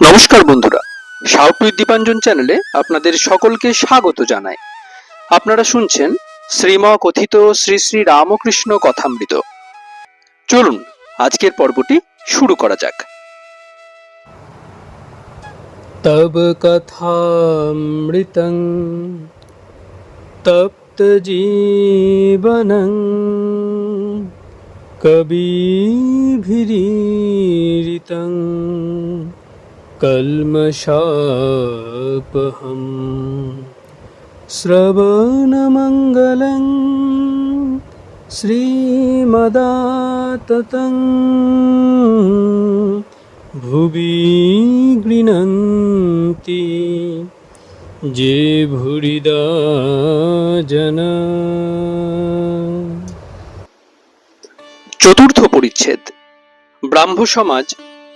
নমস্কার বন্ধুরা, south with Dipanjan চ্যানেলে আপনাদের সকলকে স্বাগত জানাই। আপনারা শুনছেন শ্রীম কথিত শ্রী শ্রী রামকৃষ্ণ কথামৃত। চলুন আজকের পর্বটি শুরু করা যাক। तब कथामृतं तप्त जीवनं कविभिरीरितं कल्मषापहम् श्रवणमङ्गलं श्रीमदाततं भुवि गृह्णन्ति जे भूरिदा जना। চতুর্থ পরিচ্ছেদ, ব্রাহ্ম সমাজ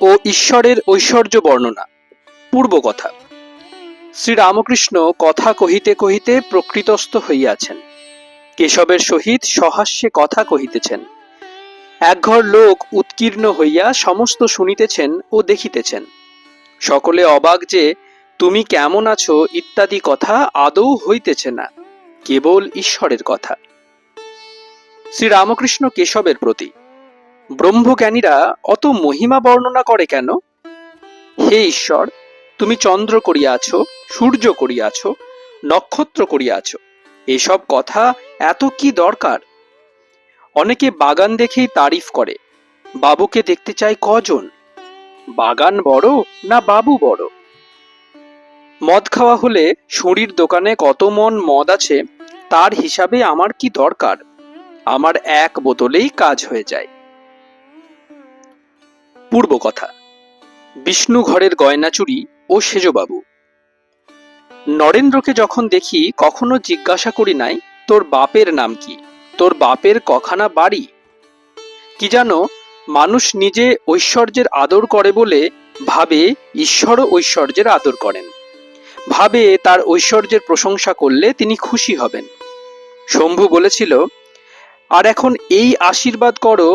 ও ঈশ্বরের ঐশ্বর্য বর্ণনা। পূর্ব কথা। শ্রীরামকৃষ্ণ কথা কহিতে কহিতে প্রকৃতস্থ হইয়াছেন। কেশবের সহিত সহাস্যে কথা কহিতেছেন। একঘর লোক উৎকীর্ণ হইয়া সমস্ত শুনিতেছেন ও দেখিতেছেন। সকলে অবাক যে তুমি কেমন আছো ইত্যাদি কথা আদৌ হইতেছে না, কেবল ঈশ্বরের কথা। শ্রীরামকৃষ্ণ কেশবের প্রতি, ব্রহ্মজ্ঞানীরা অত মহিমা বর্ণনা করে কেন? হে ঈশ্বর, তুমি চন্দ্র করিয়াছ, সূর্য করিয়াছ, নক্ষত্র করিয়াছ, এসব কথা এত কি দরকার? অনেকে বাগান দেখেই তারিফ করে। বাবুকে দেখতে চাই কজন? বাগান বড় না বাবু বড়? মদ খাওয়া হলে শুঁড়ির দোকানে কত মন মদ আছে তার হিসাবে আমার কি দরকার? আমার এক বোতলেই কাজ হয়ে যায়। পূর্ব কথা। বিষ্ণু ঘরের গয়না চুরি ও সেজবাবু। নরেন্দ্রকে যখন দেখি কখনো জিজ্ঞাসা করি নাই তোর বাপের নাম কি, তোর বাপের কখানা বাড়ি। কি জানো, মানুষ নিজে ঐশ্বর্যের আদর করে বলে ভাবে ঈশ্বরও ঐশ্বর্যের আদর করেন, ভাবে তার ঐশ্বর্যের প্রশংসা করলে তিনি খুশি হবেন। শম্ভু বলেছিল, আর এখন এই আশীর্বাদ করো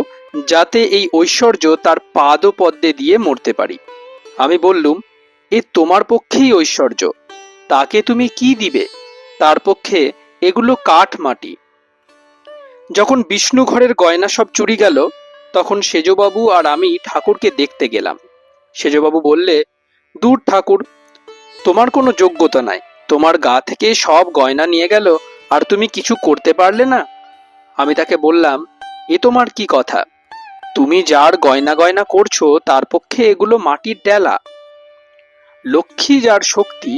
যাতে এই ঐশ্বর্য তার পাদপদ্মে দিয়ে মরতে পারি। আমি বললুম, এ তোমার পক্ষেই ঐশ্বর্য, তাকে তুমি কি দিবে? তার পক্ষে এগুলো কাঠ মাটি। যখন বিষ্ণু ঘরের গয়না সব চুরি গেল, তখন সেজবাবু আর আমি ঠাকুরকে দেখতে গেলাম। সেজবাবু বললে, দূর ঠাকুর, তোমার কোনো যোগ্যতা নাই, তোমার গা থেকে সব গয়না নিয়ে গেল আর তুমি কিছু করতে পারলে না। আমি তাকে বললাম, এ তোমার কি কথা? তুমি যার গয়না গয়না করছো তার পক্ষে এগুলো মাটির ডেলা। লক্ষ্মী যার শক্তি,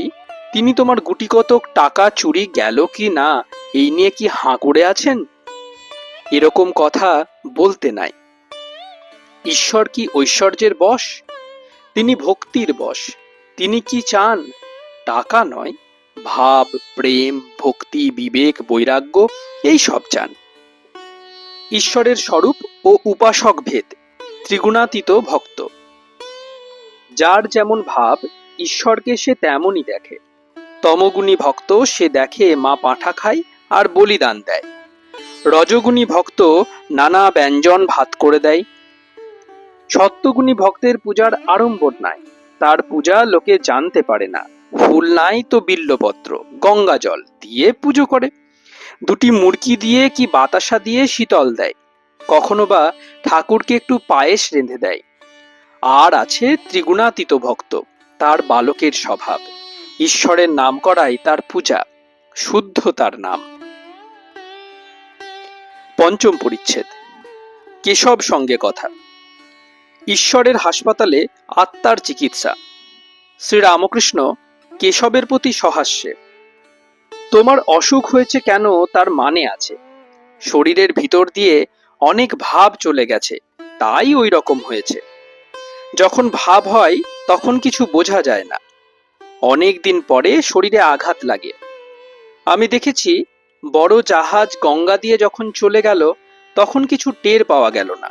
তিনি তোমার গুটিকতক টাকা চুরি গেল কি না এই নিয়ে কি হাঁ করে আছেন? এরকম কথা বলতে নাই। ঈশ্বর কি ঐশ্বর্যের বশ? তিনি ভক্তির বশ। তিনি কি চান? টাকা নয়, ভাব, প্রেম, ভক্তি, বিবেক, বৈরাগ্য এই সব চান। ঈশ্বরের স্বরূপ ও উপাসক ভেদ, ত্রিগুণাতীত ভক্ত। যার যেমন ভাব, ঈশ্বরকে সে তেমনই দেখে। তমগুণী ভক্ত সে দেখে মা পাঁঠা খায় আর বলিদান দেয়। রজগুণী ভক্ত নানা ব্যঞ্জন ভাত করে দেয়। সত্যগুণী ভক্তের পূজার আড়ম্বর নাই, তার পূজা লোকে জানতে পারে না। ফুল নাই তো বিল্লপত্র, গঙ্গা জল দিয়ে পুজো করে। দুটি মুরকি দিয়ে কি বাতাসা দিয়ে শীতল দেয়। কখনো বা ঠাকুরকে একটু পায়েস রেঁধে দেয়। আর আছে ত্রিগুণাতীত ভক্ত, তার বালকের স্বভাব। ঈশ্বরের নাম করাই তার পূজা, শুদ্ধ তার নাম। পঞ্চম পরিচ্ছেদ, কেশব সঙ্গে কথা। ঈশ্বরের হাসপাতালে আত্মার চিকিৎসা। শ্রীরামকৃষ্ণ কেশবের প্রতি সহাস্যে, তোমার অসুখ হয়েছে কেন তার মানে আছে। শরীরের ভিতর দিয়ে অনেক ভাব চলে গেছে, তাই ওই রকম হয়েছে। যখন ভাব হয় তখন কিছু বোঝা যায় না, অনেক দিন পরে শরীরে আঘাত লাগে। আমি দেখেছি, বড় জাহাজ গঙ্গা দিয়ে যখন চলে গেল তখন কিছু টের পাওয়া গেল না।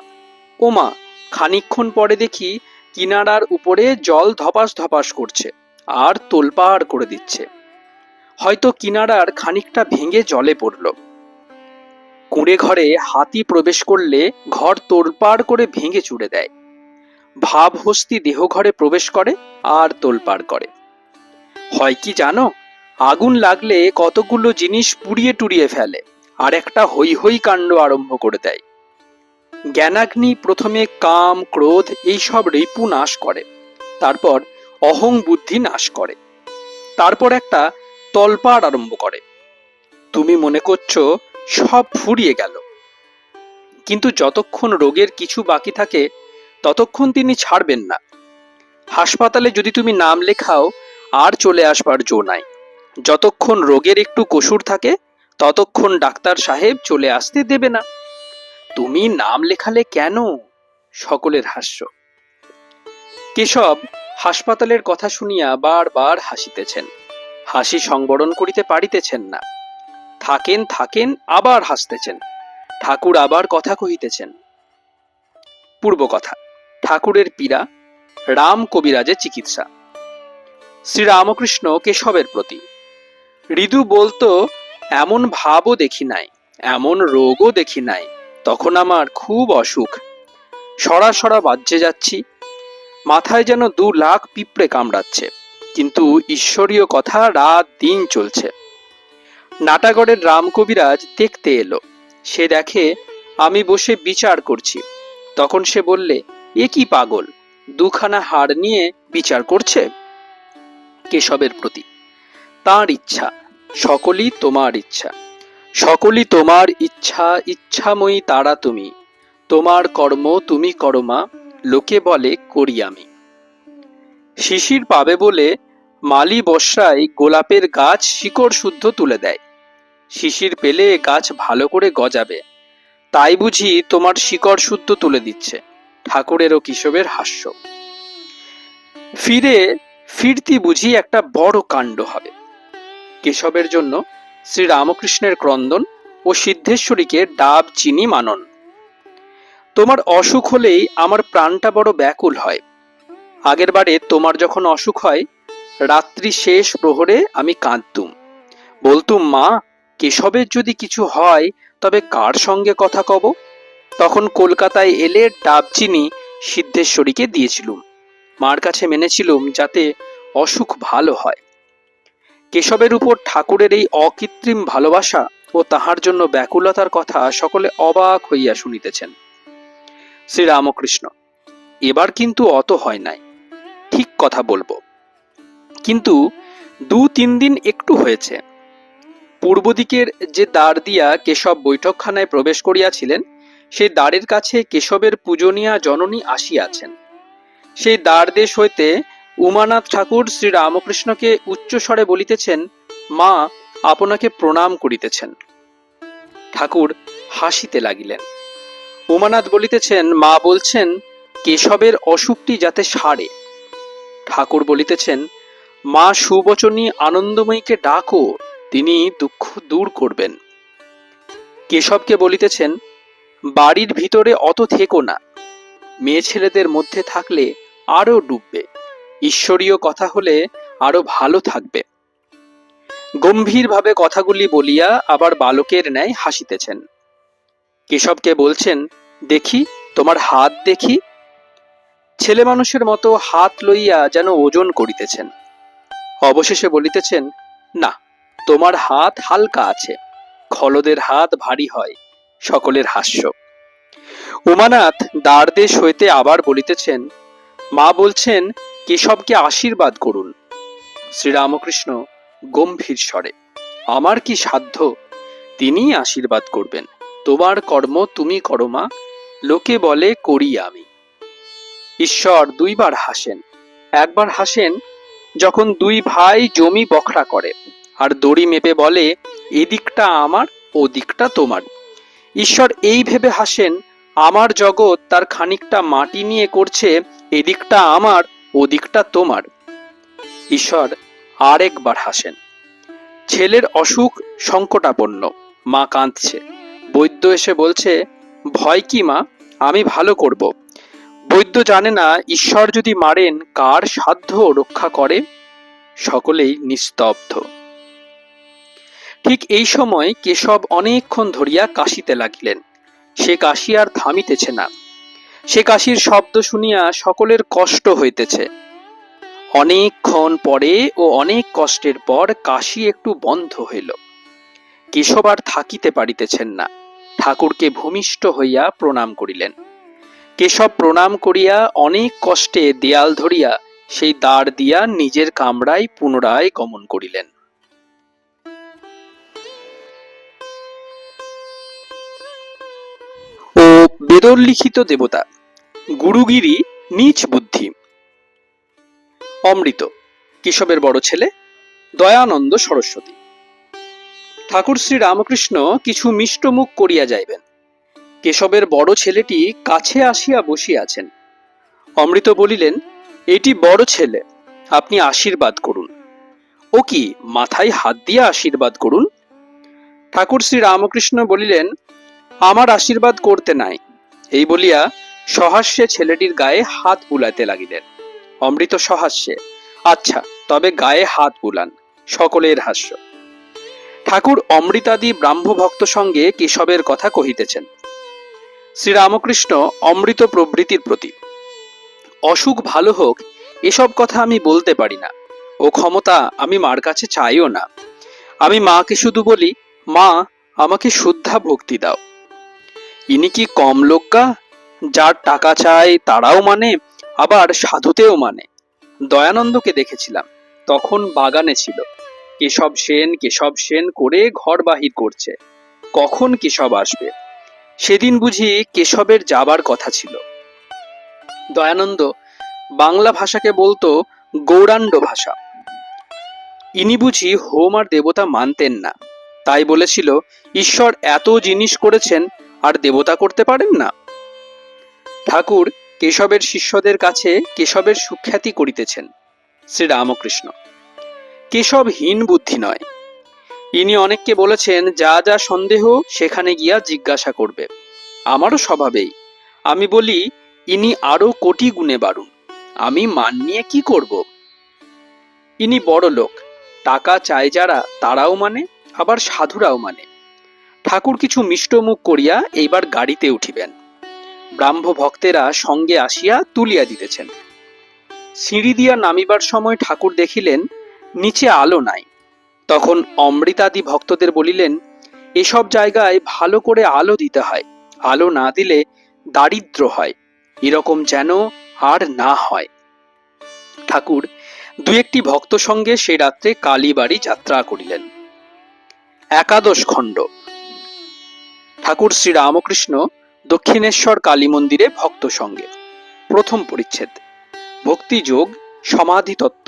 ওমা, খানিকক্ষণ পরে দেখি কিনারার উপরে জল ধপাস ধপাস করছে আর তোলপাড় করে দিচ্ছে। হয়তো কিনারার খানিকটা ভেঙে জলে পড়ল। কুঁড়ে ঘরে হাতি প্রবেশ করলে ঘর তোলপাড় করে ভেঙে চুড়ে দেয়। ভাব হস্তি দেহ ঘরে প্রবেশ করে, আর তোলপাড় করে। হয় কি জানো, আগুন লাগলে কতগুলো জিনিস পুড়িয়ে টুড়িয়ে ফেলে, আর একটা হৈ হৈ কাণ্ড আরম্ভ করে দেয়। জ্ঞানাগ্নি প্রথমে কাম ক্রোধ এইসব রিপু নাশ করে, তারপর অহং বুদ্ধি নাশ করে, তারপর একটা তলপাড় আরম্ভ করে। তুমি মনে করছো সব ফুরিয়ে গেল, কিন্তু যতক্ষণ রোগের কিছু বাকি থাকে ততক্ষণ তিনি ছাড়বেন না। হাসপাতালে যদি তুমি নাম লেখাও আর চলে আসবার জো নাই। যতক্ষণ রোগের একটু কসুর থাকে ততক্ষণ ডাক্তার সাহেব চলে আসতে দেবে না। তুমি নাম লেখালে কেন? সকলের হাস্য। কেশব হাসপাতালের কথা শুনিয়া বারবার হাসিতেছেন, হাসি সংবরণ করিতে পারিতেছেন না। থাকেন থাকেন আবার হাসতেছেন। ঠাকুর আবার কথা কহিতেছেন। পূর্ব কথা। ঠাকুরের পীড়া, রাম কবিরাজের চিকিৎসা। শ্রীরামকৃষ্ণ কেশবের প্রতি। হৃদু বলতো, এমন ভাবও দেখি নাই, এমন রোগও দেখি নাই, তখন আমার খুব অসুখ। সরা সরা বাজ্যে যাচ্ছি, মাথায় যেন 2 লাখ পিঁপড়ে কামড়াচ্ছে, কিন্তু ঈশ্বরীয় কথা রাত দিন চলছে। নাটাগড়ের রাম কবিরাজ দেখতে এলো। সে দেখে আমি বসে বিচার করছি। তখন সে বললে, এ কি পাগল, 2খানা হাড় নিয়ে বিচার করছে? কেশবের প্রতি। তাঁর ইচ্ছা, সকলই তোমার ইচ্ছা, সকলই তোমার ইচ্ছা, ইচ্ছাময়ী তারা তুমি, তোমার কর্ম তুমি করো মা, লোকে বলে করি আমি। শিশির পাবে বলে মালি বর্ষায় গোলাপের গাছ শিকড় শুদ্ধ তুলে দেয়। শিশির পেলে গাছ ভালো করে গজাবে, তাই বুঝি তোমার শিকড় শুদ্ধ তুলে দিচ্ছে। ঠাকুরের ও কেশবের হাস্য। ফিরতি বুঝি একটা বড় কাণ্ড হবে। কেশবের জন্য শ্রীরামকৃষ্ণের ক্রন্দন ও সিদ্ধেশ্বরীকে ডাব চিনি মানন। তোমার অসুখ হলেই আমার প্রাণটা বড় ব্যাকুল হয়। আগের বারে তোমার যখন অসুখ হয়, রাত্রি শেষ প্রহরে আমি কাঁদতুম, বলতুম, মা, কেশবের যদি কিছু হয় তবে কার সঙ্গে কথা কব? তখন কলকাতায় এলে ডাব চিনি সিদ্ধেশ্বরীকে দিয়েছিলুম। মার কাছে মেনেছিলুম যাতে অসুখ ভালো হয়। কেশবের উপর ঠাকুরের এই অকৃত্রিম ভালোবাসা ও তাহার জন্য ব্যাকুলতার কথা সকলে অবাক হইয়া শুনিতেছেন। শ্রীরামকৃষ্ণ। এবার কিন্তু অত হয় নাই, ঠিক কথা বলবো, কিন্তু 2-3 দিন একটু হয়েছে। পূর্ব দিকের যে দ্বার দিয়া কেশব বৈঠকখানায় প্রবেশ করিয়াছিলেন, সেই দ্বারের কাছে কেশবের পূজনীয়া জননী আসিয়াছেন। সেই দ্বার দেশ হইতে উমানাথ ঠাকুর শ্রীরামকৃষ্ণকে উচ্চস্বরে বলিতেছেন, মা আপনাকে প্রণাম করিতেছেন। ঠাকুর হাসিতে লাগিলেন। উমানাথ বলিতেছেন, মা বলছেন কেশবের অসুখটি যাতে সারে। ঠাকুর বলিতেছেন, মা সুবচনী আনন্দময়ীকে ডাকো, তিনি দুঃখ দূর করবেন। কেশবকে বলিতেছেন, বাড়ির ভিতরে অত থেকো না, মেয়ে ছেলেদের মধ্যে থাকলে আরো ডুববে, ঈশ্বরীয় কথা হলে আরো ভালো থাকবে। গম্ভীরভাবে কথাগুলি বলিয়া আবার বালকের ন্যায় হাসিতেছেন। কেশবকে বলছেন, দেখি তোমার হাত দেখি। ছেলে মানুষের মতো হাত লইয়া যেন ওজন করিতেছেন। অবশেষে বলিতেছেন, না, তোমার হাত হালকা আছে, খলদের হাত ভারী হয়। সকলের হাস্য। উমানাথ দ্বারদেশ হইতে আবার বলিতেছেন, মা বলছেন কেশবকে আশীর্বাদ করুন। শ্রীরামকৃষ্ণ গম্ভীর স্বরে, আমার কি সাধ্য, তিনিই আশীর্বাদ করবেন। তোমার কর্ম তুমি করো মা, লোকে বলে করি আমি। ঈশ্বর 2 বার হাসেন। একবার হাসেন যখন 2 ভাই জমি বখরা করে আর দড়ি মেপে বলে, এদিকটা আমার, ও দিকটা তোমার। ঈশ্বর এই ভেবে হাসেন, আমার জগৎ তার খানিকটা মাটি নিয়ে করছে, এদিকটা আমার, ও দিকটা তোমার। ঈশ্বর আরেকবার হাসেন। ছেলের অসুখ সংকটাপন্ন, মা কাঁদছে। বৈদ্য এসে বলছে, ভয় কি মা, আমি ভালো করব। বৈদ্য জানে না ঈশ্বর যদি মারেন কার সাধ্য রক্ষা করে। সকলেই নিস্তব্ধ। ঠিক এই সময় কেশব অনেকক্ষণ ধরিয়া কাশিতে লাগিলেন। সে কাশি আর থামিতেছে না। সে কাশির শব্দ শুনিয়া সকলের কষ্ট হইতেছে। অনেকক্ষণ পরে ও অনেক কষ্টের পর কাশি একটু বন্ধ হইল। কেশব আর থাকিতে পারিতেছেন না, ঠাকুরকে ভূমিষ্ঠ হইয়া প্রণাম করিলেন। কেশব প্রণাম করিয়া অনেক কষ্টে দেয়াল ধরিয়া সেই দ্বার দিয়া নিজের কামরায় পুনরায় গমন করিলেন। ও বেদোল্লিখিত দেবতা গুরুগিরি নীচ বুদ্ধি। অমৃত কেশবের বড় ছেলে, দয়ানন্দ সরস্বতী। ঠাকুর শ্রী রামকৃষ্ণ কিছু মিষ্টমুখ করিয়া যাইবেন। কেশবের বড় ছেলেটি কাছে আসিয়া বসিয়াছেন। অমৃত বলিলেন, এটি বড় ছেলে, আপনি আশীর্বাদ করুন। ও কি, মাথায় হাত দিয়া আশীর্বাদ করুন? ঠাকুর শ্রী রামকৃষ্ণ বলিলেন, আমার আশীর্বাদ করতে নাই। এই বলিয়া সহাস্যে ছেলেটির গায়ে হাত বুলাইতে লাগিলেন। অমৃত সহাস্যে, আচ্ছা তবে গায়ে হাত বুলান। সকলের হাস্য। ঠাকুর অমৃতাদি ব্রাহ্ম ভক্ত সঙ্গে কেশবের কথা কহিতেছেন। শ্রীরামকৃষ্ণ অমৃত প্রভৃতির প্রতি, অসুখ ভালো হোক এসব কথা আমি বলতে পারি না, ও ক্ষমতা আমি মার কাছে চাইও না। আমি মাকে শুধু বলি, মা আমাকে শুদ্ধা ভক্তি দাও। ইনি কি কম লোকা, যার টাকা চায় তারাও মানে, আবার সাধুতেও মানে। দয়ানন্দকে দেখেছিলাম, তখন বাগানে ছিল, কেশব সেন করে ঘর বাহির করছে। কখন কেশব আসবে? সেদিন বুঝি কেশবের যাবার কথা ছিল। দয়ানন্দ বাংলা ভাষাকে বলতো গৌরাণ্ড ভাষা। ইনি বুঝি হোম আর দেবতা মানতেন না, তাই বলেছিল ঈশ্বর এত জিনিস করেছেন আর দেবতা করতে পারেন না। ঠাকুর কেশবের শিষ্যদের কাছে কেশবের সুখ্যাতি করিতেছেন। শ্রীরামকৃষ্ণ, কেশব হীন বুদ্ধি নয়। ইনি অনেককে বলেছেন যা যা সন্দেহ সেখানে গিয়া জিজ্ঞাসা করবে। আমারও স্বভাবেই। আমি বলি ইনি আরো কোটি গুণে বাড়ুন, আমি মান নিয়ে কি করব? ইনি বড় লোক, টাকা চায় যারা তারাও মানে, আবার সাধুরাও মানে। ঠাকুর কিছু মিষ্টমুখ করিয়া এইবার গাড়িতে উঠিবেন। ব্রাহ্ম ভক্তেরা সঙ্গে আসিয়া তুলিয়া দিতেছেন। সিঁড়ি দিয়া নামিবার সময় ঠাকুর দেখিলেন নিচে আলো নাই। তখন অমৃতাদি ভক্তদের বলিলেন, এসব জায়গায় ভালো করে আলো দিতে হয়, আলো না দিলে দারিদ্র হয়, এরকম যেন আর না হয়। ঠাকুর দু একটি ভক্ত সঙ্গে সেই রাত্রে কালীবাড়ি যাত্রা করিলেন। একাদশ খণ্ড। ঠাকুর শ্রী রামকৃষ্ণ দক্ষিণেশ্বর কালী মন্দিরে ভক্ত সঙ্গে। প্রথম পরিচ্ছেদ, ভক্তিযোগ, সমাধি তত্ত্ব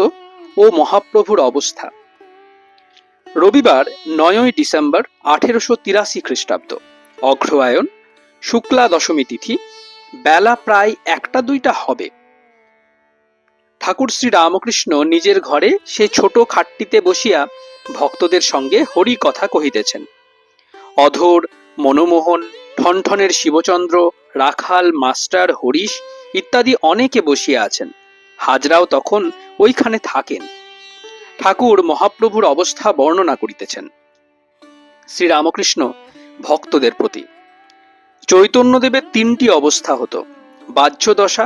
ও মহাপ্রভুর অবস্থা। রবিবার 9ই ডিসেম্বর 1883 খ্রিস্টাব্দ, অগ্রহায়ণ, শুক্লা দশমী তিথি, বেলা প্রায় 1টা-2টা হবে। ঠাকুর শ্রী রামকৃষ্ণ নিজের ঘরে সেই ছোট খাটটিতে বসিয়া ভক্তদের সঙ্গে হরি কথা কহিতেছেন। অধর, মনমোহন, ঠনঠনের শিবচন্দ্র, রাখাল, মাস্টার, হরিশ ইত্যাদি অনেকে বসিয়া আছেন। হাজরাও তখন ওইখানে থাকেন। ঠাকুর মহাপ্রভুর অবস্থা বর্ণনা করিতেছেন। শ্রীরামকৃষ্ণ ভক্তদের প্রতি, চৈতন্যদেবের 3টি অবস্থা হতো। বাহ্য দশা,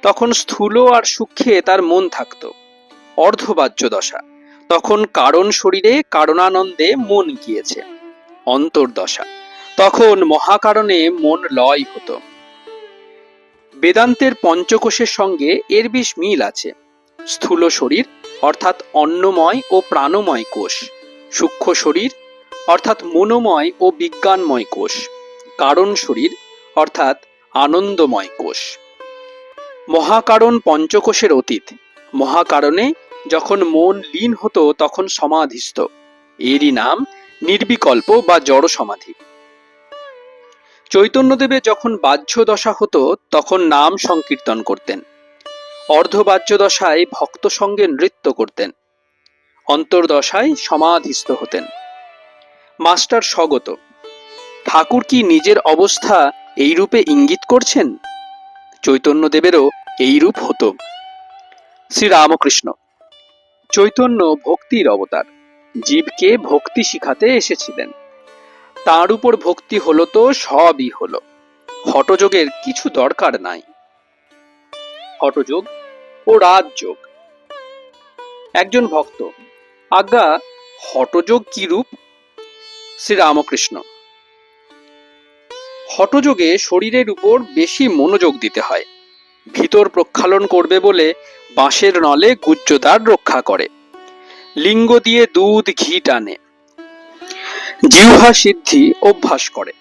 তখন স্থূল আর সূক্ষ্মে তার মন থাকত। অর্ধবাহ্য দশা, তখন কারণ শরীরে কারণানন্দে মন গিয়েছে। অন্তর্দশা, তখন মহাকারণে মন লয় হতো। বেদান্তের পঞ্চকোষের সঙ্গে এর বেশ মিল আছে। স্থূল শরীর অর্থাৎ অন্নময় ও প্রাণময় কোষ, সূক্ষ্ম শরীর অর্থাৎ মনোময় ও বিজ্ঞানময় কোষ, কারণ শরীর অর্থাৎ আনন্দময় কোষ। মহাকারণ পঞ্চকোষের অতীত। মহাকারণে যখন মন লীন হতো তখন সমাধিস্থ, এরই নাম নির্বিকল্প বা জড় সমাধি। চৈতন্যদেবের যখন বাহ্য দশা হতো তখন নাম সংকীর্তন করতেন। অর্ধবাহ্য দশায় ভক্ত সঙ্গে নৃত্য করতেন। অন্তর্দশায় সমাধিস্থ হতেন। মাস্টার স্বগত, ঠাকুর কি নিজের অবস্থা এই রূপে ইঙ্গিত করছেন? চৈতন্যদেবেরও এই রূপ হতো। শ্রীরামকৃষ্ণ, চৈতন্য ভক্তির অবতার, জীবকে ভক্তি শিখাতে এসেছিলেন। তার উপর ভক্তি হলো তো সবই হলো, হঠযোগের কিছু দরকার নাই। হঠযোগ ও রাজযোগ। একজন ভক্ত: আজ্ঞা, হঠযোগ কি রূপ? শ্রীরামকৃষ্ণ: হঠযোগে শরীরের উপর বেশি মনোযোগ দিতে হয়। ভিতর প্রক্ষালন করবে বলে বাঁশের নলে গুহ্যদ্বার রক্ষা করে। লিঙ্গ দিয়ে দুধ ঘি টানে। জিহ্বা সিদ্ধি অভ্যাস করে।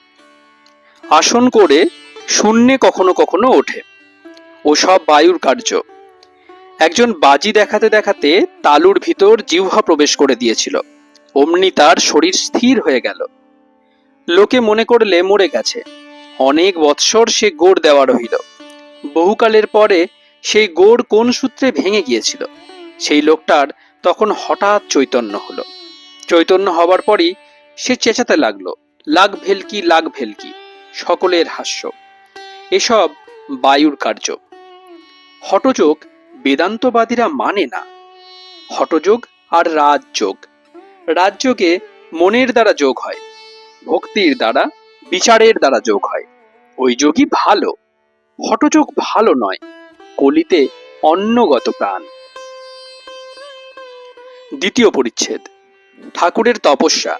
আসন করে শূন্যে কখনো কখনো ওঠে। ওসব বায়ুর কার্য। একজন বাজি দেখাতে দেখাতে তালুর ভিতর জিহ্বা প্রবেশ করে দিয়েছিল। অমনি তার শরীর স্থির হয়ে গেল। লোকে মনে করলে মরে গেছে। অনেক বৎসর সে গোড় দেওয়া রহিল। বহুকালের পরে সেই গোড় কোন সূত্রে ভেঙে গিয়েছিল। সেই লোকটার তখন হঠাৎ চৈতন্য হলো। চৈতন্য হবার পরই সে চেঁচাতে লাগলো, লাগ ভেলকি, লাগ ভেলকি। সকলের হাস্য। এসব বায়ুর কার্য। হঠযোগ বেদান্তবাদীরা মানে না। হঠযোগ আর রাজযোগ। রাজযোগে মনের দ্বারা যোগ হয়, ভক্তির দ্বারা, বিচারের দ্বারা যোগ হয়। ওই যোগই ভালো। হঠযোগ ভালো নয়, কলিতে অন্নগত প্রাণ। দ্বিতীয় পরিচ্ছেদ। ঠাকুরের তপস্যা,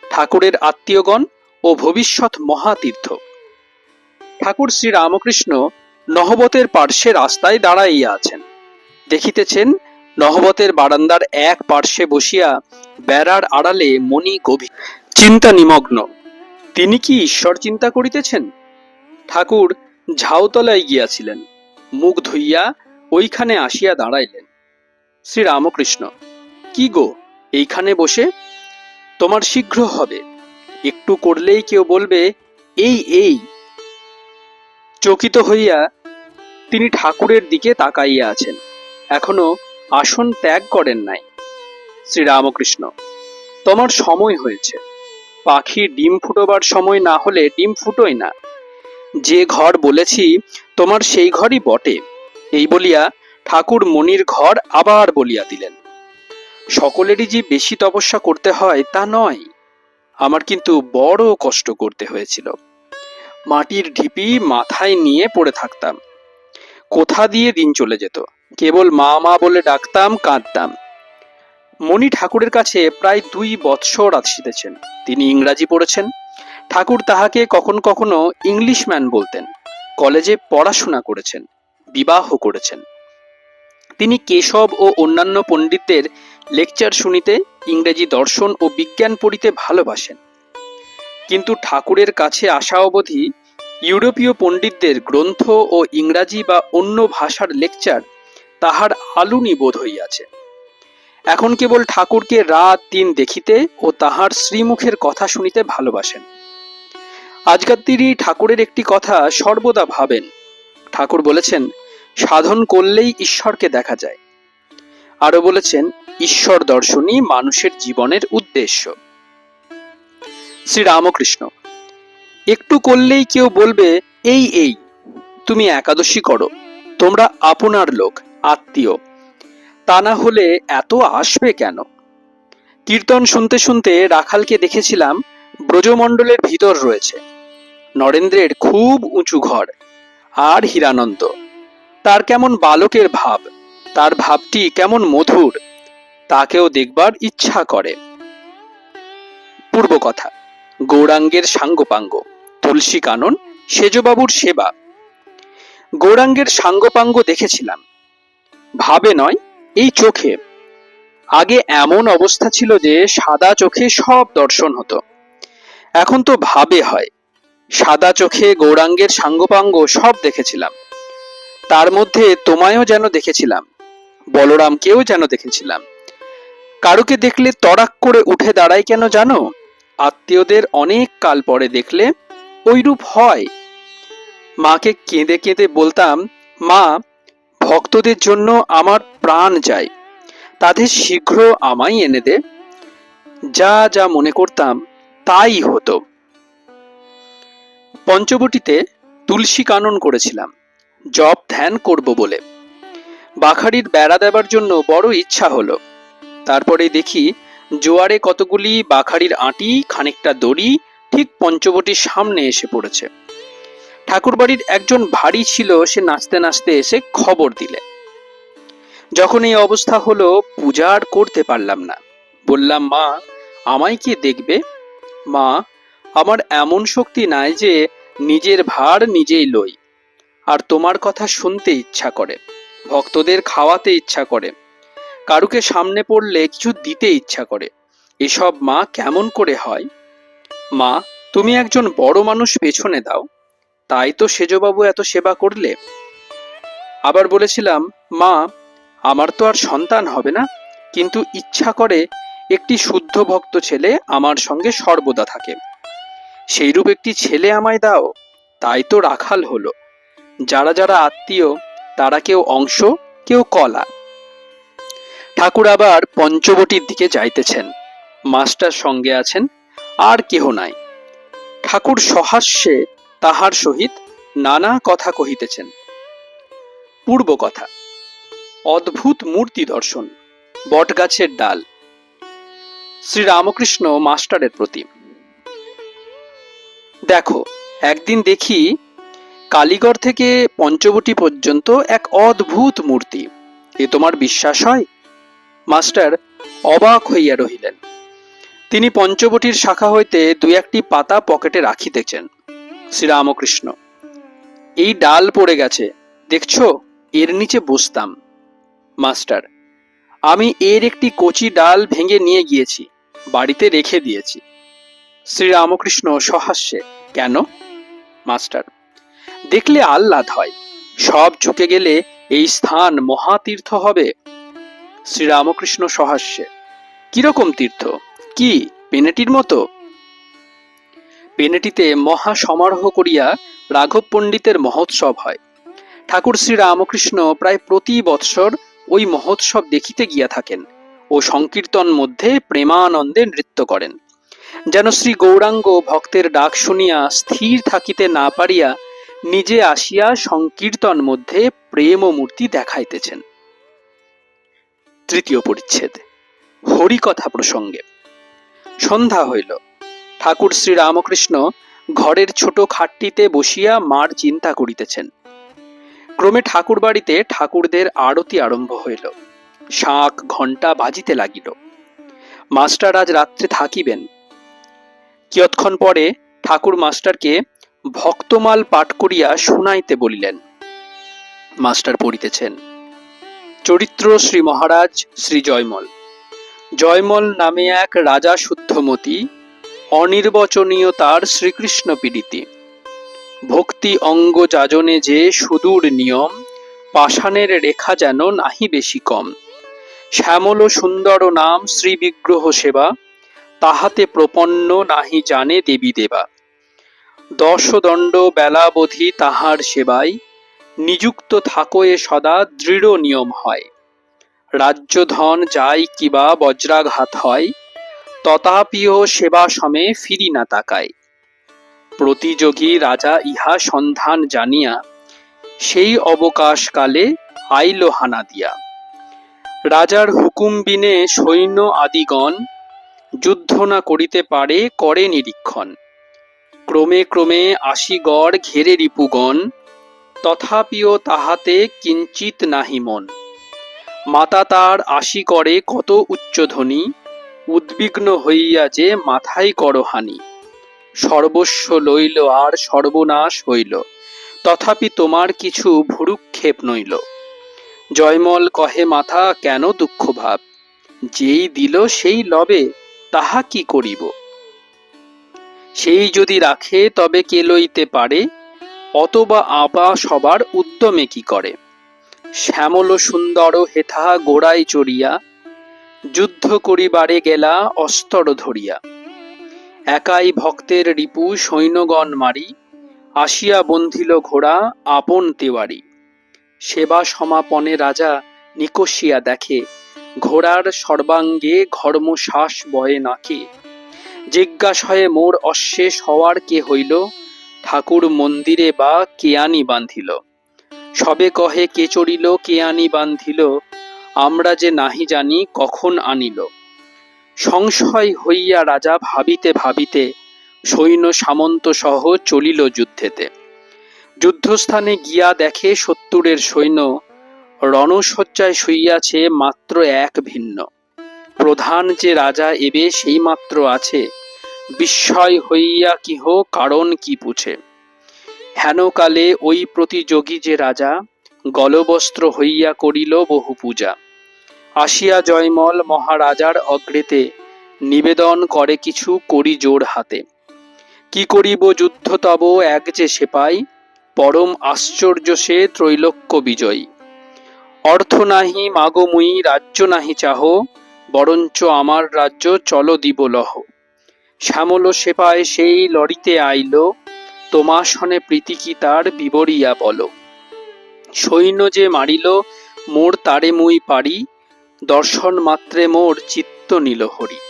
ঠাকুরের আত্মীয়গণ ও ভবিষ্যৎ মহাতীর্থ। ঠাকুর শ্রীরামকৃষ্ণ নহবতের পার্শ্বে রাস্তায় দাঁড়াইয়া আছেন। দেখিতেছেন নহবতের বারান্দার এক পার্শ্বে বসিয়া বেড়ার আড়ালে মণি গভীর চিন্তা নিমগ্ন। তিনি কি ঈশ্বর চিন্তা করিতেছেন? ঠাকুর ঝাউতলায় গিয়াছিলেন। মুখ ধুইয়া ওইখানে আসিয়া দাঁড়াইলেন। শ্রীরামকৃষ্ণ: কি গো, এইখানে বসে? তোমার শীঘ্র হবে। একটু করলেই কেউ বলবে এই এই। চকিত হইয়া তিনি ঠাকুরের দিকে তাকাইয়া আছেন। এখনো আসন ত্যাগ করেন নাই। শ্রীরামকৃষ্ণ: তোমার সময় হয়েছে। পাখির ডিম ফুটোবার সময় না হলে ডিম ফুটোয় না। যে ঘর বলেছি তোমার সেই ঘরই বটে। এই বলিয়া ঠাকুর মনির ঘর আবার বলিয়া দিলেন। সকলেরই যে বেশি তপস্যা করতে হয় তা নয়। আমার কিন্তু বড় কষ্ট করতে হয়েছিল। মাটির ঢিপি মাথায় নিয়ে পড়ে থাকতাম। কোথা দিয়ে দিন চলে যেত। কেবল মা মা বলে ডাকতাম, কাঁদতাম। মণি ঠাকুরের কাছে প্রায় 2 বৎসর আসিতেছেন। তিনি ইংরাজি পড়েছেন। ঠাকুর তাহাকে কখনো কখনো ইংলিশম্যান বলতেন। কলেজে পড়াশোনা করেছেন, বিবাহ করেছেন। তিনি কেশব ও অন্যান্য পণ্ডিতদের লেকচার শুনিতে, ইংরেজি দর্শন ও বিজ্ঞান পড়িতে ভালোবাসেন। কিন্তু ঠাকুরের কাছে আসা অবধি ইউরোপীয় পণ্ডিতদের গ্রন্থ ও ইংরাজি বা অন্য ভাষার লেকচার তাহার আলুনি বোধ হইয়াছে। এখন কেবল ঠাকুরকে রাত দিন দেখিতে ও তাহার শ্রীমুখের কথা শুনিতে ভালোবাসেন। আজকাল তিনি ঠাকুরের একটি কথা সর্বদা ভাবেন। ঠাকুর বলেছেন, সাধন করলেই ঈশ্বরকে দেখা যায়। আরো বলেছেন, ঈশ্বর দর্শনই মানুষের জীবনের উদ্দেশ্য। শ্রীরামকৃষ্ণ: একটু করলেই কেউ বলবে এই এই। তুমি একাদশী করো, তোমরা আপনার লোক, আত্মীয়। তা না হলে এত আসবে কেন? কীর্তন শুনতে শুনতে রাখালকে দেখেছিলাম ব্রজমণ্ডলের ভিতর রয়েছে। নরেন্দ্রের খুব উঁচু ঘর, আর হীরানন্দ। তার কেমন বালকের ভাব, তার ভাবটি কেমন মধুর, তাকেও দেখবার ইচ্ছা করে। পূর্ব কথা। গৌরাঙ্গের সাঙ্গপাঙ্গ, তুলসী কানন, সেজবাবুর সেবা। গৌরাঙ্গের সাঙ্গপাঙ্গ দেখেছিলাম, ভাবে নয়, এই চোখে। আগে এমন অবস্থা ছিল যে সাদা চোখে সব দর্শন হতো। এখন তো ভাবে হয়। সাদা চোখে গৌরাঙ্গের সাঙ্গপাঙ্গ সব দেখেছিলাম। তার মধ্যে তোমায়ও যেন দেখেছিলাম, বলরামকেও যেন দেখেছিলাম। কারুকে দেখলে তড়াক করে উঠে দাঁড়ায় কেন জানো? আত্মীয়দের অনেক কাল পরে দেখলে ওইরূপ হয়। মাকে কেঁদে কেঁদে বলতাম, মা, ভক্তদের জন্য আমার প্রাণ যায়, তাদের শীঘ্র আমায় এনে দে। যা যা মনে করতাম তাই হতো। পঞ্চবটিতে তুলসী কানন করেছিলাম, জপ ধ্যান করব বলে। বাখারির বেড়া দেবার জন্য বড় ইচ্ছা হলো। তারপরে দেখি জোয়ারে কতগুলি বাখারির আঁটি, খানিকটা দড়ি ঠিক পঞ্চবটির সামনে এসে পড়েছে। ঠাকুরবাড়ির একজন ভারী ছিল, সে নাচতে নাচতে এসে খবর দিলে। যখন এই অবস্থা হলো, পূজা আর করতে পারলাম না। বললাম, মা, আমায় কে দেখবে? মা, আমার এমন শক্তি নাই যে নিজের ভার নিজেই লই। আর তোমার কথা শুনতে ইচ্ছা করে, ভক্তদের খাওয়াতে ইচ্ছা করে, কারুকে সামনে পড়লে কিছু দিতে ইচ্ছা করে। এসব মা কেমন করে হয়? মা, তুমি একজন বড় মানুষ পেছনে দাও, তাই তো সেজবাবু এত সেবা করলে। আবার বলেছিলাম, মা, আমার তো আর সন্তান হবে না, কিন্তু ইচ্ছা করে একটি শুদ্ধ ভক্ত ছেলে আমার সঙ্গে সর্বদা থাকে। সেইরূপ একটি ছেলে আমায় দাও, তাই তো রাখাল হলো। যারা যারা আত্মীয়, তারা কেউ অংশ, কেউ কলা। ঠাকুর আবার পঞ্চবটির দিকে যাইতেছেন। মাস্টার সঙ্গে আছেন, আর কেহ নাই। ঠাকুর সহাস্যে তাহার সহিত নানা কথা কহিতেছেন। পূর্ব কথা। অদ্ভুত মূর্তি দর্শন, বটগাছের ডাল। শ্রীরামকৃষ্ণ মাস্টারের প্রতি। দেখো, একদিন দেখি কালীগড় থেকে পঞ্চবটি পর্যন্ত এক অদ্ভুত মূর্তি। এ তোমার বিশ্বাস হয়? মাস্টার অবাক হইয়া রহিলেন। তিনি পঞ্চবটির শাখা হইতে দুই একটি পাতা পকেটে রাখিতেছেন। শ্রীরামকৃষ্ণ, এই ডাল পড়ে গেছে, দেখছো? এর নিচে বসতাম। মাস্টার, আমি এর একটি কচি ডাল ভেঙে নিয়ে গিয়েছি, বাড়িতে রেখে দিয়েছি। শ্রীরামকৃষ্ণ সহাস্যে, কেন? মাস্টার, দেখলে আহ্লাদ হয়, সব ঝুঁকে গেলে এই স্থান মহাতীর্থ হবে। শ্রীরামকৃষ্ণ সহাস্যে, কিরকম তীর্থ? কি পেনেটির মতো? পেনেটিতে মহা সমারোহ করিয়া রাঘব পণ্ডিতের মহোৎসব হয়। ঠাকুর শ্রীরামকৃষ্ণ প্রায় প্রতি বৎসর ওই মহোৎসব দেখিতে গিয়া থাকেন ও সংকীর্তন মধ্যে প্রেমানন্দে নৃত্য করেন। যেন শ্রী গৌরাঙ্গ ভক্তের ডাক শুনিয়া স্থির থাকিতে না পারিয়া নিজে আসিয়া সংকীর্তন মধ্যে প্রেম ও মূর্তি দেখাইতেছেন। তৃতীয় পরিচ্ছেদ। হরিকথা প্রসঙ্গে। সন্ধ্যা হইল। ঠাকুর শ্রীরামকৃষ্ণ ঘরের ছোট খাটটিতে বসিয়া মার চিন্তা করিতেছেন। ক্রমে ঠাকুর বাড়িতে ঠাকুরদের আরতি আরম্ভ হইল। শাঁখ ঘণ্টা বাজিতে লাগিল। মাস্টার আজ রাত্রে থাকিবেন। কিয়ৎক্ষণ পরে ঠাকুর মাস্টারকে ভক্তমাল পাঠ করিয়া শুনাইতে বলিলেন। মাস্টার পড়িতেছেন। চরিত্র শ্রী মহারাজ শ্রী জয়মল। জয়মল নামে এক রাজা শুদ্ধমতি, অনির্বচনীয় তার শ্রীকৃষ্ণ পীড়িতি। ভক্তি অঙ্গ যাজনে যে সুদূর নিয়ম, পাষাণের রেখা যেন নাহি বেশি কম। শ্যামল সুন্দর নাম শ্রী বিগ্রহ সেবা, তাহাতে প্রপন্ন নাহি জানে দেবী দেবা। দশদণ্ড বেলাবধি তাহার সেবায়, নিযুক্ত থাকোয়ে সদা দৃঢ় নিয়ম হয়। রাজ্য ধন যাই কিবা বজ্রাঘাত হয়, তথাপিও সেবা সমে ফিরি না তাকায়। প্রতিযোগী রাজা ইহা সন্ধান জানিয়া, সেই অবকাশকালে আইল হানা দিয়া। রাজার হুকুম বিনে সৈন্য আদিগণ, যুদ্ধ না করিতে পারে করে নিরীক্ষণ। ক্রমে ক্রমে আসি গড় ঘেরে রিপুগণ, তথাপিও তাহাতে কিঞ্চিত নাহি মন। মাতা তার আসি করে কত উচ্চধ্বনি, উদ্বিগ্ন হইয়া যে মাথায় করহানি। সর্বস্ব লইল আর সর্বনাশ হইল, তথাপি তোমার কিছু ভুরুক্ষেপ নইল। জয়মল কহে, মাথা কেন দুঃখ ভাব, যেই দিল সেই লবে, তাহা কি করিব? সেই যদি রাখে তবে কে লইতে পারে, অতবা আপা সবার উদ্যমে কি করে। শ্যামল সুন্দর হেথা গোড়ায় চড়িয়া, যুদ্ধ করিবারে গেলা অস্তর ধরিয়া। একাই ভক্তের রিপু সৈন্যগণ মারি, আসিয়া বন্ধিল ঘোড়া আপন তেওয়ারি। সেবা সমাপনে রাজা নিকষিয়া দেখে, ঘোড়ার সর্বাঙ্গে ঘর্মশ্বাস বয়ে নাকে। জিজ্ঞাসয়ে মোর অশ্বে সওয়ার কে হইল, ঠাকুর মন্দিরে বা কেয়ানি বাঁধিল। সবে কহে, কে চড়িল কেয়ানি বাঁধিল, আমরা যে নাহি জানি কখন আনিল। সংশয় হইয়া রাজা ভাবিতে ভাবিতে, সৈন্য সামন্ত সহ চলিল যুদ্ধেতে। যুদ্ধস্থানে গিয়া দেখে ৭০-এর সৈন্য, রণশয্যায় শুইয়াছে মাত্র এক ভিন্ন। প্রধান যে রাজা এবে সেই মাত্র আছে, বিস্ময় হইয়া কিহ কারণ কি পুছে। হেনকালে ওই প্রতিযোগী যে রাজা, গলবস্ত্র হইয়া করিল বহু পূজা। আসিয়া জয়মল মহারাজার অগ্রেতে, নিবেদন করে কিছু করি জোর হাতে। কি করিব যুদ্ধ তব এক যে সেপাই, পরম আশ্চর্য সে ত্রৈলোক্য বিজয়ী। অর্থ নাহি মাগো মুই রাজ্য নাহি চাহ, বরঞ্চ আমার রাজ্য চল দিব লহ। শ্যামল সেপায় সেই লড়িতে আইল, তোমা শনে প্রীতি কি তার বিবরিয়া বল। সৈন্য যে মারিল মোর তারে মুই পারি, দর্শন মাত্রে মোর চিত্ত নিল হরি।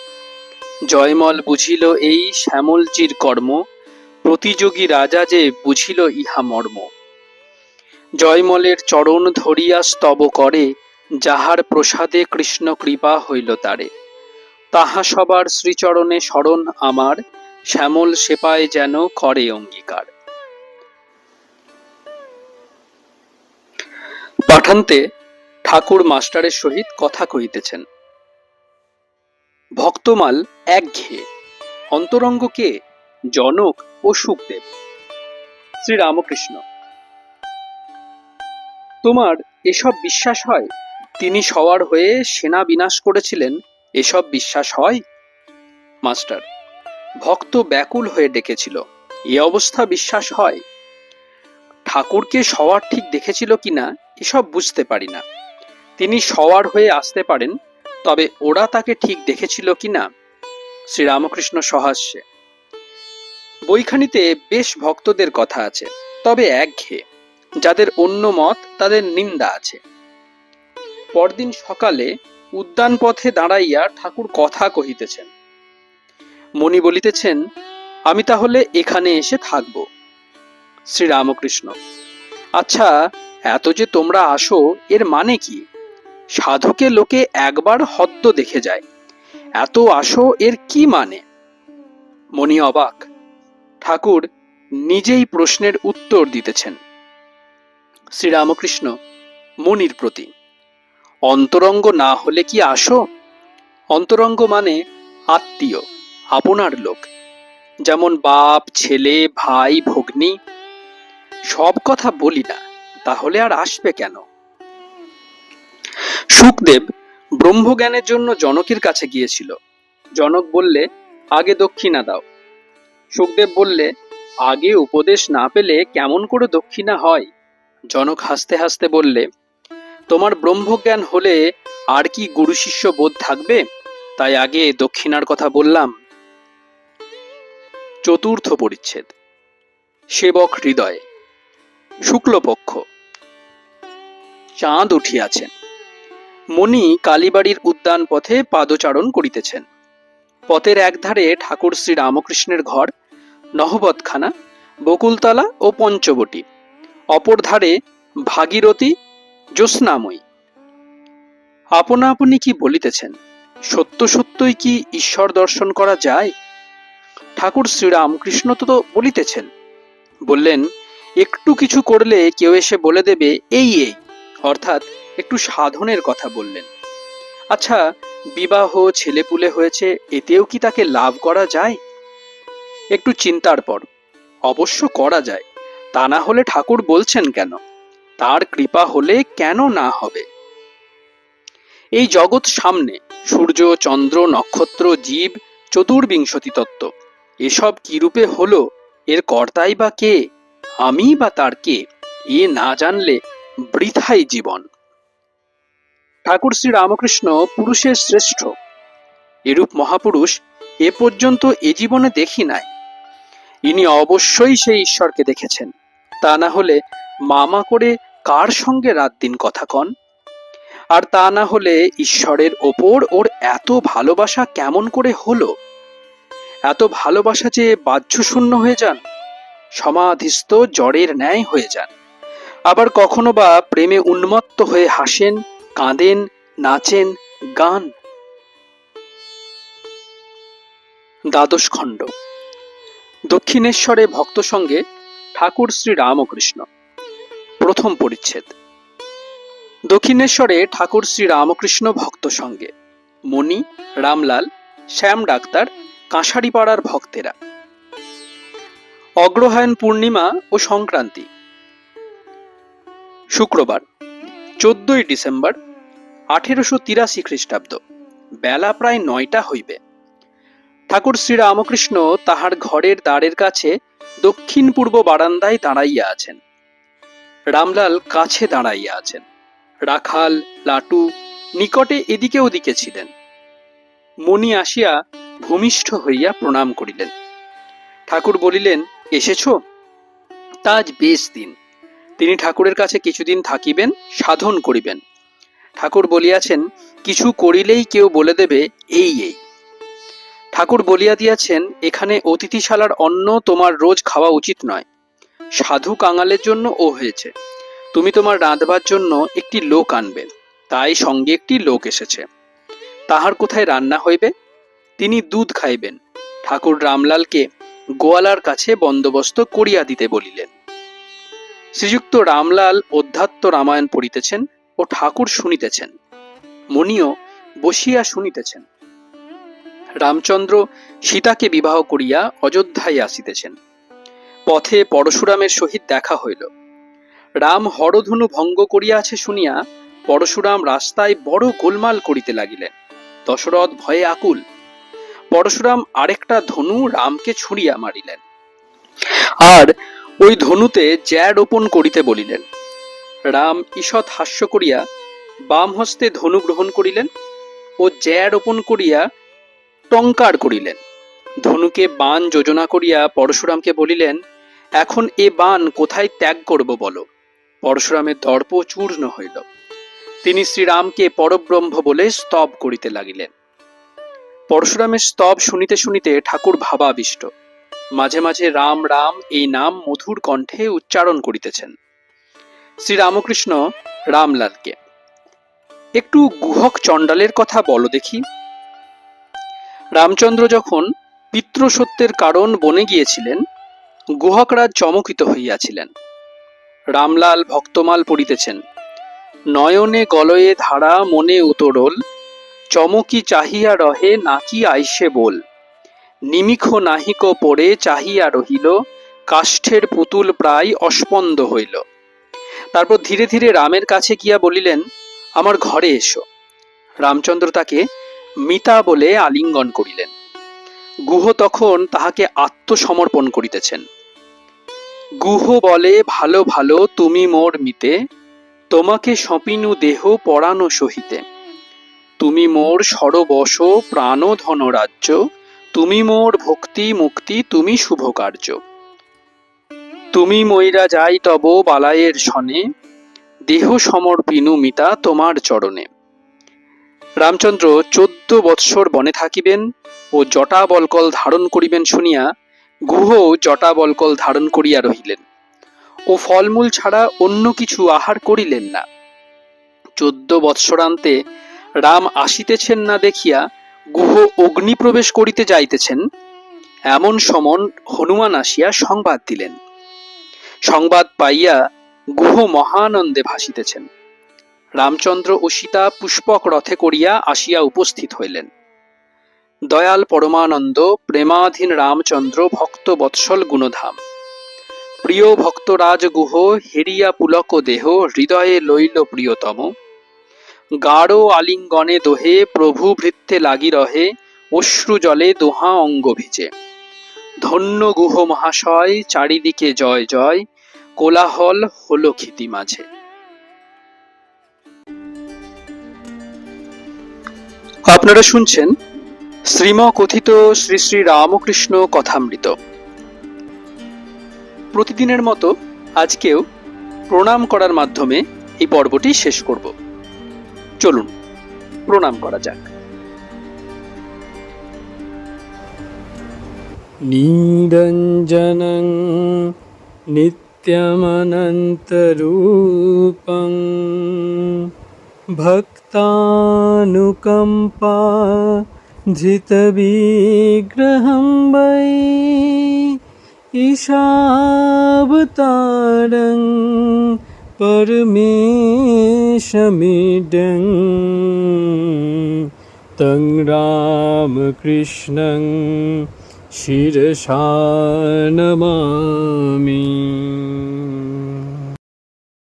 জয়মল বুঝিল এই শ্যামলজির কর্ম, প্রতিযোগী রাজা যে বুঝিল ইহা মর্ম। জয়মলের চরণ ধরিয়া স্তব করে, যাহার প্রসাদে কৃষ্ণ কৃপা হইল তারে। তাহা সবার শ্রীচরণে শরণ আমার, শ্যামল সেপায় যেন করে অঙ্গীকার। পাঠান্তে ঠাকুর মাস্টারের সহিত কথা কহিতেছেন। ভক্তমাল একঘেয়ে, অন্তরঙ্গ কে? জনক ও শুকদেব। শ্রীরামকৃষ্ণ: তোমার এসব বিশ্বাস হয়? তিনি সওয়ার হয়ে সেনা বিনাশ করেছিলেন, এসব বিশ্বাস হয়? মাস্টার: ভক্ত ব্যাকুল হয়ে ডেকেছিল, এ অবস্থা বিশ্বাস হয়? ঠাকুরকে সওয়ার ঠিক দেখেছিল কিনা এসব বুঝতে পারি না। তিনি সওয়ার হয়ে আসতে পারেন, তবে ওরা তাকে ঠিক দেখেছিল কিনা। শ্রীরামকৃষ্ণ সহাস্যে: বইখানিতে বেশ ভক্তদের কথা আছে, তবে একঘেয়ে। যাদের অন্য মত তাদের নিন্দা আছে। পরদিন সকালে উদ্যান পথে দাঁড়াইয়া ঠাকুর কথা কহিতেছেন। মণি বলিতেছেন, আমি তাহলে এখানে এসে থাকব। শ্রীরামকৃষ্ণ: আচ্ছা, এত যে তোমরা আসো এর মানে কি? সাধুকে লোকে একবার হদ্দ দেখে যায়, এত আসো এর কি মানে? মণি অবাক। ঠাকুর নিজেই প্রশ্নের উত্তর দিতেছেন। শ্রীরামকৃষ্ণ মণির প্রতি: অন্তরঙ্গ না হলে কি আসো? অন্তরঙ্গ মানে আত্মীয়, আপনার লোক, যেমন বাপ, ছেলে, ভাই, ভগ্নী। সব কথা বলি না, তাহলে আর আসবে কেন? শুকদেব ব্রহ্মজ্ঞানের জন্য জনকের কাছে গিয়েছিল। জনক বললে, আগে দক্ষিণা দাও। শুকদেব বললে, আগে উপদেশ না পেলে কেমন করে দক্ষিণা হয়? জনক হাসতে হাসতে বললে, তোমার ব্রহ্মজ্ঞান হলে আর কি গুরু শিষ্য বোধ থাকবে, তাই আগে দক্ষিণার কথা বললাম। চতুর্থ পরিচ্ছেদ। সেবক হৃদয়ে। শুক্লপক্ষ। চাঁদ উঠিয়াছেন। মণি কালীবাড়ির উদ্যান পথে পাদচারণ করিতেছেন। পথের একধারে ঠাকুর শ্রী রামকৃষ্ণের ঘর, নহবতখানা, বকুলতলা ও পঞ্চবটী, অপর ধারে ভাগীরথী, জ্যোৎস্নাময়ী। আপনা আপনি কি বলিতেছেন? সত্য সত্যই কি ঈশ্বর দর্শন করা যায়? ঠাকুর শ্রীরামকৃষ্ণ তো বলিতেছেন। বললেন, একটু কিছু করলে কেউ এসে বলে দেবে এই এই, অর্থাৎ একটু সাধনের কথা বললেন। আচ্ছা, বিবাহ, ছেলেপুলে হয়েছে, এতেও কি তাকে লাভ করা যায়? একটু চিন্তার পর অবশ্য করা যায়, তা না হলে ঠাকুর বলছেন কেন? তার কৃপা হলে কেন না হবে? এই জগৎ সামনে, সূর্য, চন্দ্র, নক্ষত্র, জীব, চতুর্বিংশতি তত্ত্ব, এসব কি রূপে হলো, এর কর্তাই বা কে? আমি বা তার কে? এ না জানলে বৃথাই জীবন। ঠাকুর শ্রী রামকৃষ্ণ পুরুষের শ্রেষ্ঠ। এরূপ মহাপুরুষ এ পর্যন্ত এ জীবনে দেখি নাই। ইনি অবশ্যই সেই ঈশ্বরকে দেখেছেন, তা না হলে মামা করে কার সঙ্গে রাত দিন কথা কন? আর তা না হলে ঈশ্বরের ওপর ওর এত ভালোবাসা কেমন করে হলো? এত ভালোবাসা যে বাহ্যশূন্য হয়ে যান, সমাধিস্থ জড়ের ন্যায় হয়ে যান। আবার কখনো বা প্রেমে উন্মত্ত হয়ে হাসেন, কাঁদেন, নাচেন, গান। দ্বাদশ খণ্ড। দক্ষিণেশ্বরে ভক্ত সঙ্গে ঠাকুর শ্রী রামকৃষ্ণ। প্রথম পরিচ্ছেদ। দক্ষিণেশ্বরে ঠাকুর শ্রী রামকৃষ্ণ ভক্ত সঙ্গে মণি, রামলাল, শ্যাম ডাক্তার, কাঁসারিপাড়ার ভক্তেরা। অগ্রহায়ণ পূর্ণিমা ও সংক্রান্তি। শুক্রবার 14ই ডিসেম্বর 1883 খ্রিস্টাব্দ, বেলা প্রায় 9টা হইবে। ঠাকুর শ্রী রামকৃষ্ণ তাহার ঘরের দ্বারের কাছে দক্ষিণ পূর্ব বারান্দায় দাঁড়াইয়া আছেন। রামলাল কাছে দাঁড়াইয়া আছেন। রাখাল, লাটু নিকটে এদিকে ওদিকে ছিলেন। মণি আসিয়া ভূমিষ্ঠ হইয়া প্রণাম করিলেন। ঠাকুর বলিলেন, এসেছ? তা আজ বেশ দিন। তিনি ঠাকুরের কাছে কিছুদিন থাকিবেন, সাধন করিবেন। ঠাকুর বলিয়াছেন, কিছু করিলেই কেউ বলে দেবে এই এই। ঠাকুর বলিয়া দিয়াছেন, এখানে অতিথিশালার অন্ন তোমার রোজ খাওয়া উচিত নয়। সাধু কাঙালের জন্য ও হয়েছে। তুমি তোমার রাঁধবার জন্য একটি লোক আনবে। তাই সঙ্গে একটি লোক এসেছে। তাহার কোথায় রান্না হইবে? তিনি দুধ খাইবেন। ঠাকুর রামলালকে গোয়ালার কাছে বন্দোবস্ত করিয়া দিতে বলিলেন। শ্রীযুক্ত রামলাল অধ্যাত্ম রামায়ণ পড়িতেছেন ও ঠাকুর শুনিতেছেন। মণিও বসিয়া শুনিতেছেন। রামচন্দ্র সীতাকে বিবাহ করিয়া অযোধ্যায় আসিতেছেন। পথে পরশুরামের সহিত দেখা হইল। রাম হরধনু ভঙ্গ করিয়াছে শুনিয়া পরশুরাম রাস্তায় বড় গোলমাল করিতে লাগিলেন। দশরথ ভয়ে আকুল। পরশুরাম আরেকটা ধনু রামকে ছুঁড়িয়া মারিলেন, আর ওই ধনুতে জ্যা রোপণ করিতে বলিলেন। রাম ঈষৎ হাস্য করিয়া বাম হস্তে ধনু গ্রহণ করিলেন ও জ্যা রোপণ করিয়া টঙ্কার করিলেন। ধনুকে বাণ যোজনা করিয়া পরশুরামকে বলিলেন, এখন এ বাণ কোথায় ত্যাগ করব বলো। পরশুরামের দর্প চূর্ণ হইল। তিনি শ্রীরামকে পরব্রহ্ম বলে স্তব করিতে লাগিলেন। পরশুরামের স্তব শুনিতে শুনিতে ঠাকুর ভাবাবিষ্ট। মাঝে মাঝে রাম রাম এই নাম মধুর কণ্ঠে উচ্চারণ করিতেছেন। শ্রীরামকৃষ্ণ রামলালকে, একটু গুহক চণ্ডালের কথা বলো দেখি। রামচন্দ্র যখন পিতৃসত্যের কারণ বনে গিয়েছিলেন, গুহকরাজ চমকিত হইয়াছিলেন। রামলাল ভক্তমাল পড়িতেছেন। নয়নে গলয়ে ধারা মনে উতরোল, চমকি চাহিয়া রহে নাকি আইসে বল। নিমিখ নাহিক পড়ে চাহিয়া রহিল, কাষ্ঠের পুতুল প্রায় অস্পন্দ হইল। তারপর ধীরে ধীরে রামের কাছে গিয়া বলিলেন, আমার ঘরে এসো। রামচন্দ্র তাকে মিতা বলে আলিঙ্গন করিলেন। গুহ তখন তাহাকে আত্মসমর্পণ করিতেছেন। গুহ বলে, ভালো ভালো তুমি মোর মিতে, তোমাকে সপিনু দেহ পরানো সহিতে। তুমি মোর সরবশ প্রাণ ধন রাজ্য, তুমি মোর ভক্তি মুক্তি তুমি শুভ কার্য। তুমি মইরা যাই তব বালায়ের সনে, দেহ সমর্পিনু মিতা তোমার চরণে। রামচন্দ্র 14 বৎসর বনে থাকিবেন ও জটা বলকল ধারণ করিবেন শুনিয়া গুহ জটা বলকল ধারণ করিয়া রহিলেন ও ফলমূল ছাড়া অন্য কিছু আহার করিলেন না। 14 বৎসরান্তে রাম আসিতেছেন না দেখিয়া গুহ অগ্নিপ্রবেশ করিতে যাইতেছেন, এমন সমন হনুমান আসিয়া সংবাদ দিলেন। সংবাদ পাইয়া গুহ মহানন্দে ভাসিতেছেন। রামচন্দ্র ও সীতা পুষ্পক রথে করিয়া আসিয়া উপস্থিত হইলেন। দয়াল পরমানন্দ প্রেমাধীন রামচন্দ্র ভক্ত বৎসল গুণধাম, প্রিয় ভক্তরাজ গুহ হেরিয়া পুলক দেহ হৃদয়ে লইল প্রিয়তম। গাঢ় আলিঙ্গনে দোহে প্রভু ভৃত্যে লাগি রহে, অশ্রু জলে দোহা অঙ্গ ভিজে। ধন্য গুহ মহাশয় চারিদিকে জয় জয়, কোলাহল হলো ক্ষিতি মাঝে। আপনারা শুনছেন শ্রীম কথিত শ্রী শ্রী রামকৃষ্ণ কথামৃত। প্রতিদিনের মতো আজকেও প্রণাম করার মাধ্যমে এই পর্বটি শেষ করব। চলুন প্রণাম করা যাক। নিরঞ্জনং নিত্যমনন্তরূপং ভক্তানুকম্পা ধৃতবিগ্রহং বৈ ঈশাবতারং परमेशमिडं तं रामकृष्णं शिरसा नमामि।